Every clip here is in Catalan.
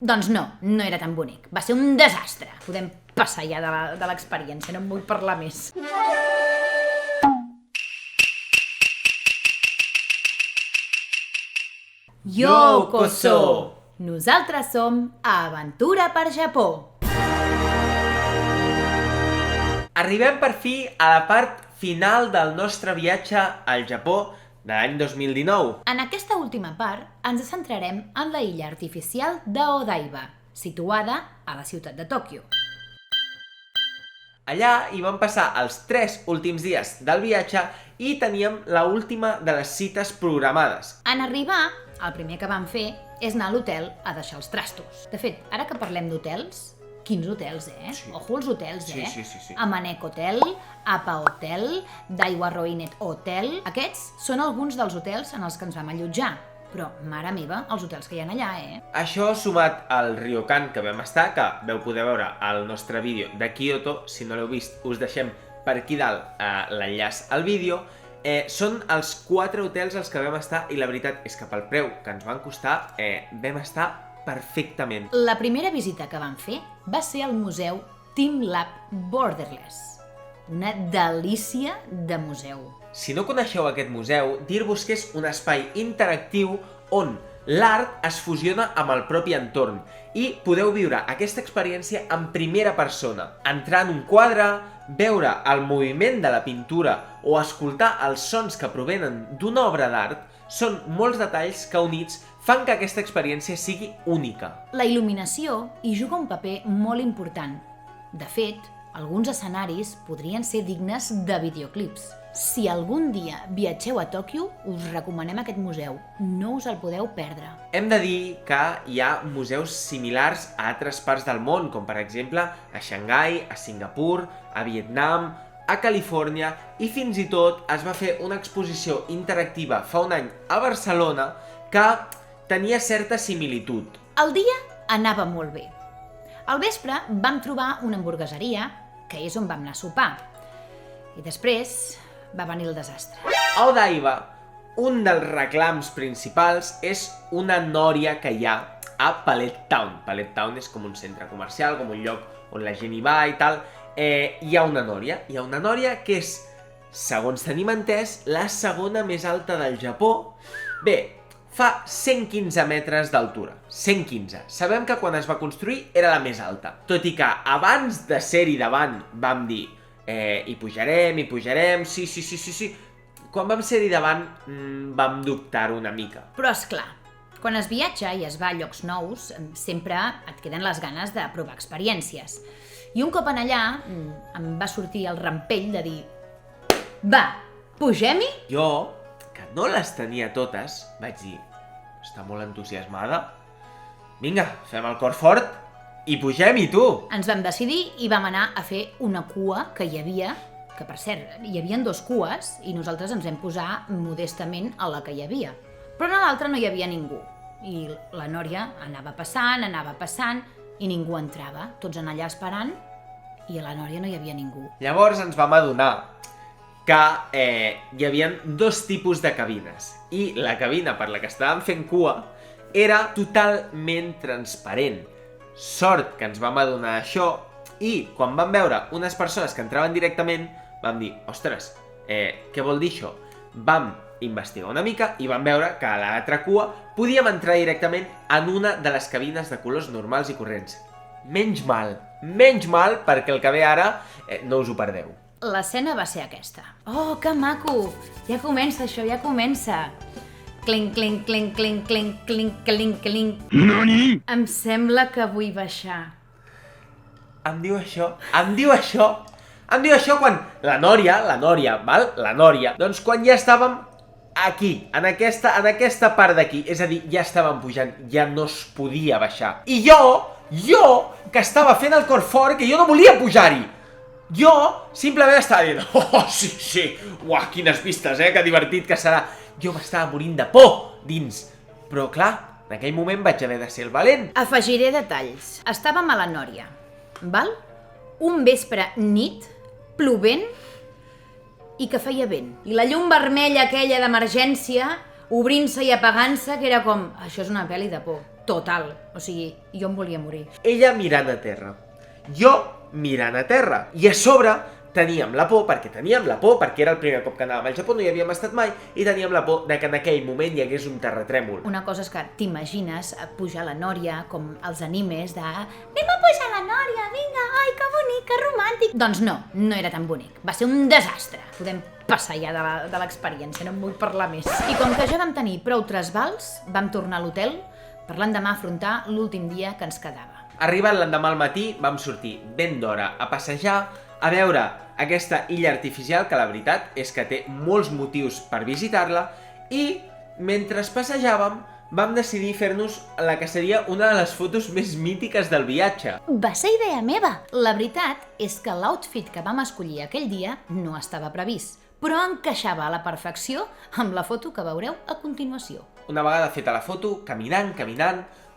Doncs no era tan bonic. Va ser un desastre. Podem passar ja de l'experiència, no en vull parlar més. Yokoso! Nosaltres som Aventura per Japó. Arribem per fi a la part final del nostre viatge al Japó de l'any 2019. En aquesta última part ens centrarem en la illa artificial d'Odaiba, situada a la ciutat de Tòquio. Allà hi vam passar els 3 últims dies del viatge i teníem l'última de les cites programades. En arribar, el primer que vam fer és anar a l'hotel a deixar els trastos. De fet, ara que parlem d'hotels, quins hotels, Sí. Ojo els hotels, Sí. Amanek Hotel, Apa Hotel, Daiwa Roinet Hotel... Aquests són alguns dels hotels en els que ens vam allotjar. Però, mare meva, els hotels que hi ha allà, Això sumat al Ryokan que vam estar, que vau poder veure al nostre vídeo de Kyoto, si no l'heu vist us deixem per aquí dalt l'enllaç al vídeo, són els 4 hotels als que vam estar i la veritat és que pel preu que ens van costar vam estar perfectament. La primera visita que vam fer va ser al museu Team Lab Borderless. Una delícia de museu. Si no coneixeu aquest museu, dir-vos que és un espai interactiu on l'art es fusiona amb el propi entorn i podeu viure aquesta experiència en primera persona. Entrar en un quadre, veure el moviment de la pintura o escoltar els sons que provenen d'una obra d'art són molts detalls que units fan que aquesta experiència sigui única. La il·luminació hi juga un paper molt important. De fet, alguns escenaris podrien ser dignes de videoclips. Si algun dia viatgeu a Tòquio, us recomanem aquest museu. No us el podeu perdre. Hem de dir que hi ha museus similars a altres parts del món, com per exemple a Xangai, a Singapur, a Vietnam, a Califòrnia i fins i tot es va fer una exposició interactiva fa un any a Barcelona que tenia certa similitud. El dia anava molt bé. Al vespre vam trobar una hamburgueseria, que és on vam anar a sopar. I després va venir el desastre. A Odaiba, un dels reclams principals és una nòria que hi ha a Pallet Town. Pallet Town és com un centre comercial, com un lloc on la gent hi va i tal. Hi ha una nòria que és, segons tenim entès, la segona més alta del Japó. Bé, fa 115 metres d'altura. 115. Sabem que quan es va construir era la més alta. Tot i que abans de ser-hi davant vam dir hi pujarem, sí. Quan vam ser-hi davant vam dubtar una mica. Però és clar, quan es viatja i es va a llocs nous, sempre et queden les ganes de provar experiències. I un cop en allà em va sortir el rampell de dir: va, pugem-hi? Jo, que no les tenia totes, vaig dir: està molt entusiasmada. Vinga, fem el cor fort i pugem-hi, tu! Ens vam decidir i vam anar a fer una cua que hi havia, que per cert, hi havia 2 cues i nosaltres ens vam posar modestament a la que hi havia. Però a l'altra no hi havia ningú. I la nòria anava passant i ningú entrava. Tots en allà esperant i a la nòria no hi havia ningú. Llavors ens vam adonar que hi havia 2 tipus de cabines i la cabina per la que estàvem fent cua era totalment transparent. Sort que ens vam adonar d'això i quan vam veure unes persones que entraven directament vam dir: ostres, què vol dir això? Vam investigar una mica i vam veure que a l'altra cua podíem entrar directament en una de les cabines de colors normals i corrents. Menys mal, perquè el que ve ara no us ho perdeu. L'escena va ser aquesta. Oh, que maco! Ja comença això, ja comença. Clinc, clinc, clinc, clinc, clinc, clinc, clinc, clinc. NANI?! Em sembla que vull baixar. Em diu això quan la nòria, doncs quan ja estàvem aquí, en aquesta part d'aquí, és a dir, ja estàvem pujant, ja no es podia baixar. I jo, que estava fent el cor fort, que jo no volia pujar-hi. Jo simplement estava dient: oh, sí, uah, quines vistes, que divertit que serà. Jo m'estava morint de por dins. Però clar, en aquell moment vaig haver de ser el valent. Afegiré detalls. Estàvem a la Nòria, val? Un vespre nit, plovent i que feia vent. I la llum vermella aquella d'emergència obrint-se i apagant-se, que era com: això és una pel·li de por. total. O sigui, jo em volia morir. Ella mirant a terra, jo mirant a terra, i a sobre teníem la por, perquè era el primer cop que anàvem al Japó, no hi havíem estat mai, i teníem la por de que en aquell moment hi hagués un terratrèmol. Una cosa és que t'imagines pujar la Nòria, com els animes de anem a pujar la Nòria, vinga, ai, que bonic, que romàntic. Doncs no, no era tan bonic, va ser un desastre. Podem passar ja de l'experiència, no en vull parlar més. I com que ja vam tenir prou trasbals, vam tornar a l'hotel per l'endemà afrontar l'últim dia que ens quedava. Arribat l'endemà al matí, vam sortir ben d'hora a passejar, a veure aquesta illa artificial, que la veritat és que té molts motius per visitar-la, i mentre passejàvem vam decidir fer-nos la que seria una de les fotos més mítiques del viatge. Va ser idea meva! La veritat és que l'outfit que vam escollir aquell dia no estava previst, però encaixava a la perfecció amb la foto que veureu a continuació. Una vegada feta la foto, caminant,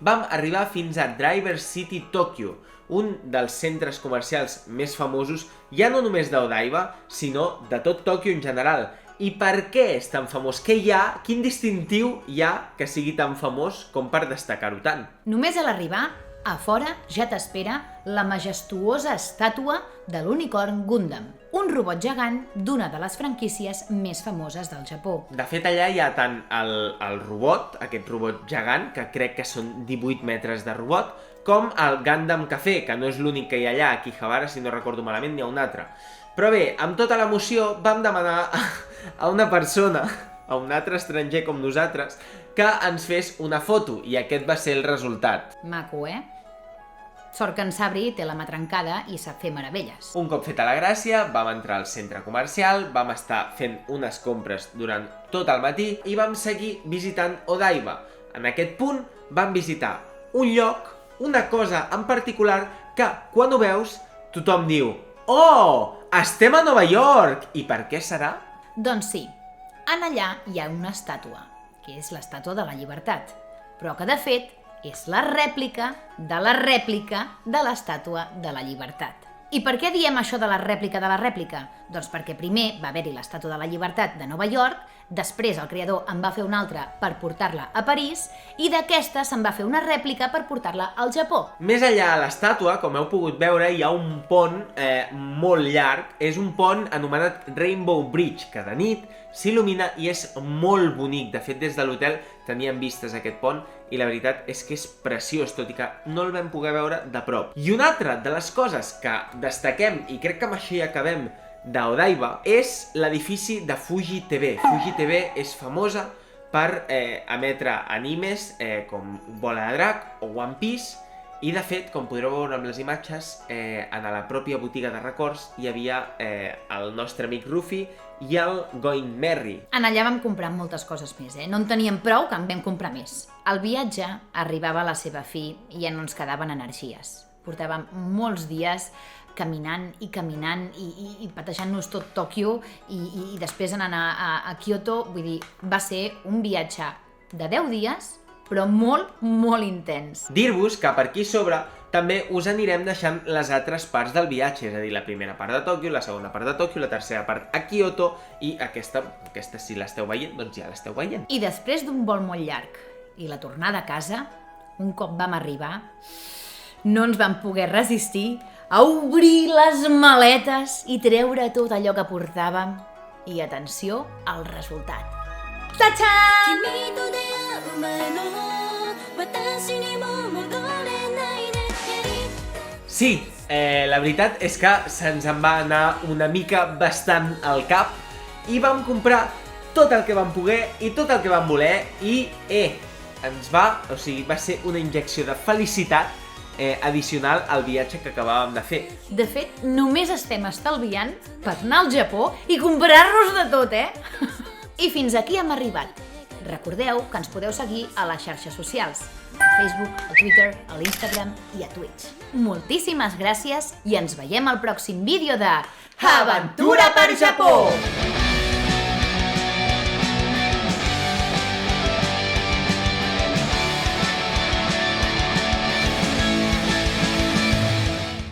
vam arribar fins a Driver City, Tòquio, un dels centres comercials més famosos, ja no només d'Odaiba, sinó de tot Tòquio en general. I per què és tan famós? Què hi ha? Quin distintiu hi ha que sigui tan famós com per destacar-ho tant? Només a l'arribar, a fora ja t'espera la majestuosa estàtua de l'unicorn Gundam, un robot gegant d'una de les franquícies més famoses del Japó. De fet, allà hi ha tant el robot, aquest robot gegant, que crec que són 18 metres de robot, com el Gundam Café, que no és l'únic que hi ha allà, a Akihabara, si no recordo malament, n'hi ha un altre. Però bé, amb tota l'emoció vam demanar a una persona, a un altre estranger com nosaltres, que ens fes una foto, i aquest va ser el resultat. Maco, eh? Sort que en Sabri té la mà trencada i sap fer meravelles. Un cop feta la gràcia, vam entrar al centre comercial, vam estar fent unes compres durant tot el matí i vam seguir visitant Odaiba. En aquest punt vam visitar un lloc, una cosa en particular, que quan ho veus tothom diu «Oh, estem a Nova York!» I per què serà? Doncs sí, en allà hi ha una estàtua, que és l'estàtua de la llibertat, però que de fet és la rèplica de l'estàtua de la llibertat. I per què diem això de la rèplica de la rèplica? Doncs perquè primer va haver-hi l'estàtua de la llibertat de Nova York, després el creador en va fer una altra per portar-la a París i d'aquesta se'n va fer una rèplica per portar-la al Japó. Més enllà de l'estàtua, com heu pogut veure, hi ha un pont molt llarg. És un pont anomenat Rainbow Bridge, que de nit s'il·lumina i és molt bonic. De fet, des de l'hotel teníem vistes aquest pont i la veritat és que és preciós, tot i que no el vam poder veure de prop. I una altra de les coses que destaquem, i crec que amb això ja acabem, d'Odaiba, és l'edifici de Fuji TV. Fuji TV és famosa per emetre animes com Bola de Drac o One Piece, i de fet, com podreu veure amb les imatges, en la pròpia botiga de records hi havia el nostre amic Ruffy i el Going Merry. En allà vam comprar moltes coses més, no en teníem prou que en vam comprar més. El viatge arribava a la seva fi i ja no ens quedaven energies. Portàvem molts dies caminant i patejant-nos tot Tòquio i després anant a Kyoto. Vull dir, va ser un viatge de 10 dies, però molt, molt intens. Dir-vos que per aquí sobre també us anirem deixant les altres parts del viatge, és a dir, la primera part de Tòquio, la segona part de Tòquio, la tercera part a Kyoto i aquesta si l'esteu veient, doncs ja l'esteu veient. I després d'un vol molt llarg i la tornada a casa, un cop vam arribar, no ens vam poder resistir a obrir les maletes i treure tot allò que portàvem. I atenció al resultat. Ta-txan! Sí, la veritat és que se'ns en va anar una mica bastant al cap i vam comprar tot el que vam poder i tot el que vam voler i va ser una injecció de felicitat addicional al viatge que acabàvem de fer. De fet, només estem estalviant per anar al Japó i comprar-nos de tot, I fins aquí hem arribat. Recordeu que ens podeu seguir a les xarxes socials, a Facebook, a Twitter, a l'Instagram i a Twitch. Moltíssimes gràcies i ens veiem al pròxim vídeo de Aventura per Japó!